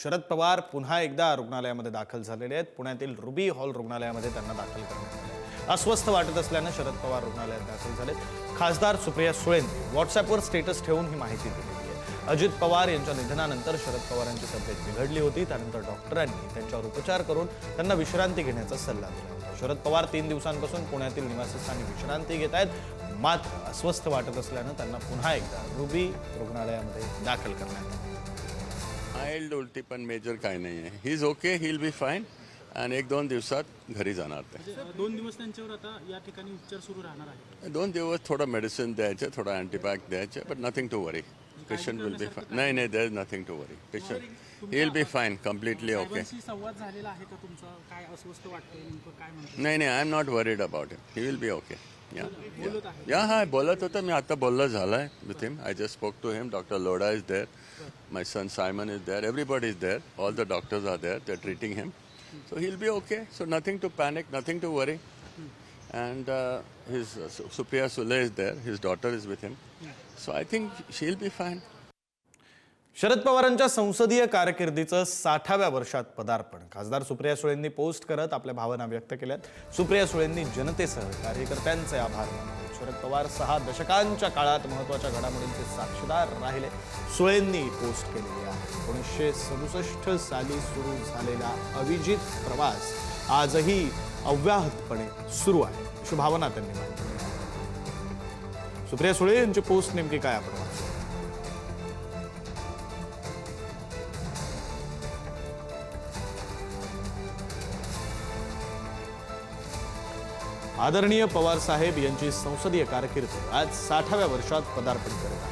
शरद पवार पुन्हा एकदा रुग्णालयामध्ये दाखल झालेले आहेत। पुण्यातील रुबी हॉल रुग्णालयामध्ये त्यांना दाखल करण्यात आले। अस्वस्थ वाटत असल्याने शरद पवार रुग्णालयात दाखल झालेत। खासदार सुप्रिया सुळेंनी व्हॉट्सअॅपवर स्टेटस ठेवून ही माहिती दिली आहे। अजित पवार यांच्या निधनानंतर शरद पवारांची तब्येत बिघडली होती। त्यानंतर डॉक्टरांनी त्यांच्यावर उपचार करून त्यांना विश्रांती घेण्याचा सल्ला दिला होता। शरद पवार 3 दिवसांपासून पुण्यातील निवासस्थानी विश्रांती घेत आहेत। मात्र अस्वस्थ वाटत असल्याने त्यांना पुन्हा एकदा रुबी रुग्णालयामध्ये दाखल करण्यात आले। माइल्ड उलटी पण मेजर काही नाही आहे। He is okay, he will be fine आणि 1-2 दिवसात घरी जाणार ते। 2 दिवस त्यांच्यावर आता या ठिकाणी उपचार सुरू राहणार आहे। 2 दिवस थोडं मेडिसिन द्यायचे, थोडं अँटीबायोटिक द्यायचे, but nothing to worry. Patient will be fine. नाही, there is nothing to worry. Patient he will be fine, completely okay. संवाद झालेला आहे का तुमचा? काय अस्वस्थ वाटतंय नेमकं काय म्हणतात? नाही, I am not worried about him. He will be okay. हा बोलत होतं मी, आता बोलणं झालंय with him. I just spoke to him. Doctor Lodha is there, my son Simon is there, everybody is there, all the doctors are there, they are treating him. So he'll be okay. So nothing to panic, nothing to worry. And his Supriya Sule is there. His daughter is with him. So I think she'll be fine. Sharad पवारांच्या संसदीय कारकिर्दीचं 60व्या वर्षात पदार्पण खासदार Supriya सुळेंनी post करत आपल्या भावना व्यक्त केल्यात। सुप्रिया सुळेंनी जनतेसह कार्यकर्त्यांचे आभार मानले। शरद पवार 6 दशकांच्या काळात महत्त्वाच्या घडामोडींचे साक्षीदार राहिले। सुळेंनी पोस्ट केलेली आहे। 1967 साली सुरू झालेला अविजित प्रवास आजही अव्याहतपणे सुरू आहे, अशी भावना त्यांनी मांडली। सुप्रिया सुळे यांची पोस्ट नेमकी काय आपण वाचू। आदरणीय पवार साहेब यांची संसदीय कारकीर्द आज 60व्या वर्षात पदार्पण करत आहे।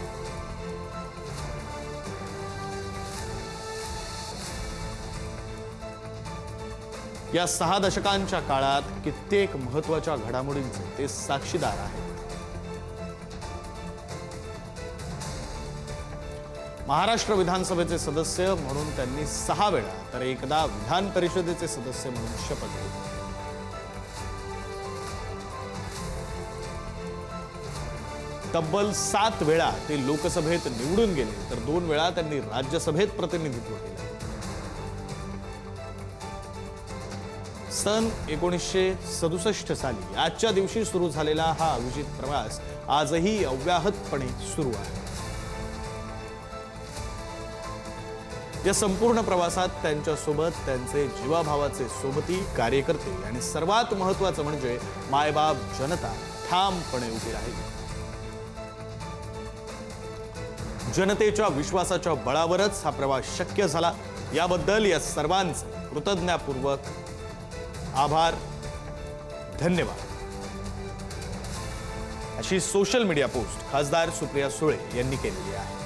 या 6 दशकांच्या काळात कित्येक महत्त्वाच्या घडामोडींचे ते साक्षीदार आहेत। महाराष्ट्र विधानसभेचे सदस्य म्हणून त्यांनी 6 वेळा तर एकदा विधान परिषदेचे सदस्य म्हणून शपथ घेतली। तब्बल 7 वेळा ते लोकसभेत निवडून गेले, तर 2 वेळा त्यांनी राज्यसभेत प्रतिनिधित्व केले। सन 1967 साली आजच्या दिवशी सुरू झालेला हा अविजित प्रवास आजही अव्याहतपणे सुरू आहे। या संपूर्ण प्रवासात त्यांच्यासोबत त्यांचे जीवाभावाचे सोबती कार्यकर्ते आणि सर्वात महत्त्वाचं म्हणजे मायबाप जनता ठामपणे उभी राहिली। जनतेच्या विश्वासाच्या बळावरच हा प्रवास शक्य झाला। याबद्दल या सर्वांचे कृतज्ञतापूर्वक आभार, धन्यवाद, अशी सोशल मीडिया पोस्ट खासदार सुप्रिया सुळे यांनी केलेली आहे।